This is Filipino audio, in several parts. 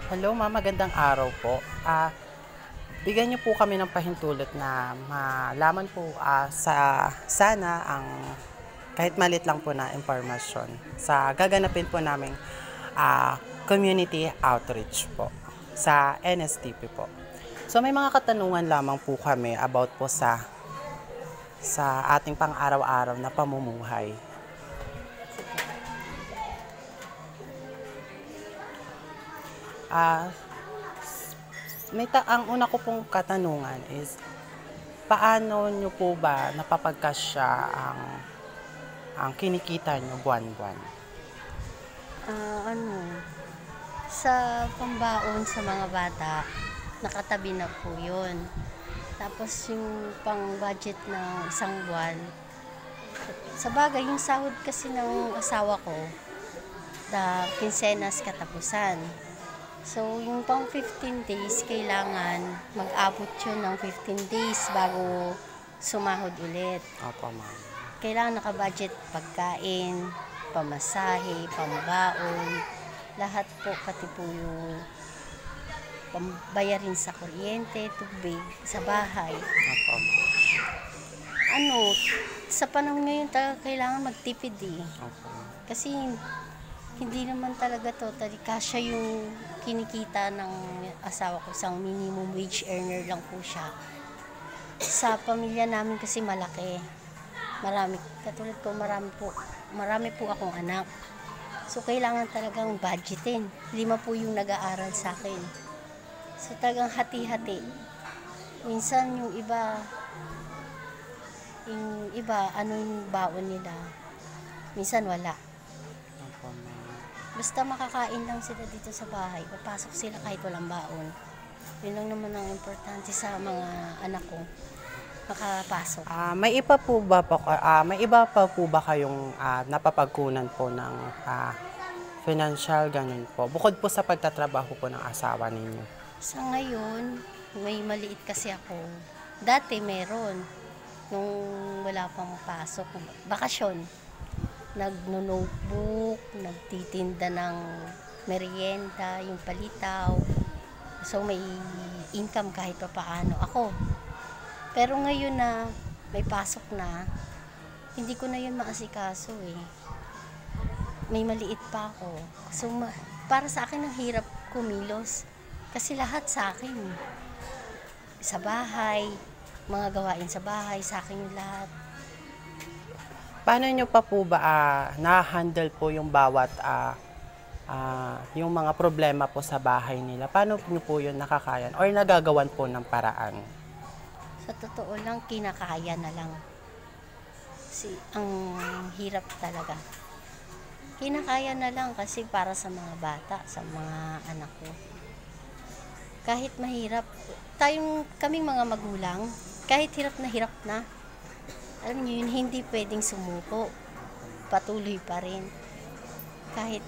Hello ma'am, magandang araw po. Bigyan niyo po kami ng pahintulot na malaman po sana ang kahit malit lang po na impormasyon sa gaganapin po naming community outreach po sa NSTP po. So may mga katanungan lamang po kami about po sa ating pang-araw-araw na pamumuhay. Ah, ang una ko pong katanungan is, paano nyo po ba napapagkasya ang kinikita nyo buwan-buwan? Sa pambaon sa mga bata, nakatabi na po yun. Tapos yung pang-budget ng isang buwan, sa bagay, yung sahod kasi ng asawa ko, kinsenas katapusan. So, yung pang 15 days, kailangan mag-abot yun ng 15 days bago sumahod ulit. Opo ma'am. Kailangan nakabudget pagkain, pamasahe, pambaon, lahat po, pati po yung pambayarin sa kuryente, tubig, sa bahay. Opo ma'am. Sa panahon ngayon kailangan magtipid eh. Opo. Kasi hindi naman talaga totally kasya yung kinikita ng asawa ko. Isang minimum wage earner lang po siya. Sa pamilya namin kasi malaki. Katulad ko, marami po akong anak. So, kailangan talagang budgetin. 5 po yung nag-aaral sa akin. So, talagang hati-hati. Minsan yung iba, yung baon nila. Minsan wala. Opo ma'am. Basta makakain lang sila dito sa bahay. Papasok sila kahit walang baon. Yun lang naman ang importante sa mga anak ko. Makapasok. May iba pa po ba kayong napapagkunan po ng financial ganun po? Bukod po sa pagtatrabaho po ng asawa ninyo. Sa ngayon, may maliit kasi ako. Dati meron. Nung wala pang pasok, bakasyon. Nagno-notebook, nagtitinda ng merienda, yung palitaw. So may income kahit pa paano ako. Pero ngayon na may pasok na, hindi ko na yun maasikaso eh. May maliit pa ako. So para sa akin ang hirap kumilos. Kasi lahat sa akin. Sa bahay, mga gawain sa bahay, sa akin yung lahat. Paano nyo pa po ba na-handle po yung bawat yung mga problema po sa bahay nila? Paano nyo po yun nakakayan or nagagawan po ng paraan? Sa totoo lang, kinakaya na lang. Ang hirap talaga. Kinakaya na lang kasi para sa mga bata, sa mga anak ko. Kahit mahirap, kaming mga magulang, kahit hirap na, alam niyo yun, hindi pwedeng sumuko. Patuloy pa rin. Kahit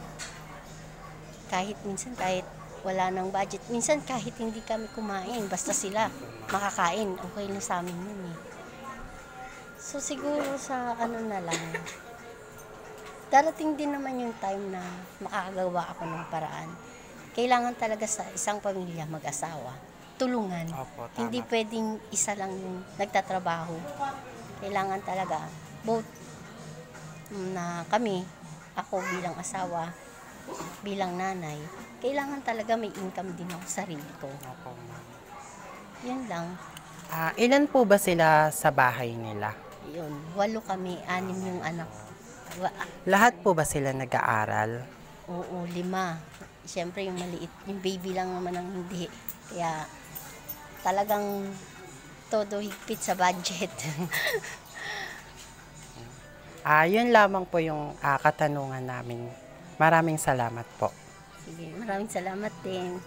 minsan, kahit wala nang budget. Minsan kahit hindi kami kumain, basta sila makakain, okay na sa amin yun eh. So siguro sa na lang, darating din naman yung time na makakagawa ako ng paraan. Kailangan talaga sa isang pamilya mag-asawa, tulungan. Opo, tama. Hindi pwedeng isa lang yung nagtatrabaho. Kailangan talaga, both na kami, ako bilang asawa, bilang nanay, kailangan talaga may income din ako sa sarili ko. Opo, ma'am. Yun lang. Ilan po ba sila sa bahay nila? Yun, 8 kami, 6 yung anak. Lahat po ba sila nag-aaral? Oo, 5. Siyempre yung maliit, yung baby lang naman ang hindi. Kaya talagang todo higpit sa budget. Yun lamang po yung katanungan namin. Maraming salamat po. Sige, maraming salamat din.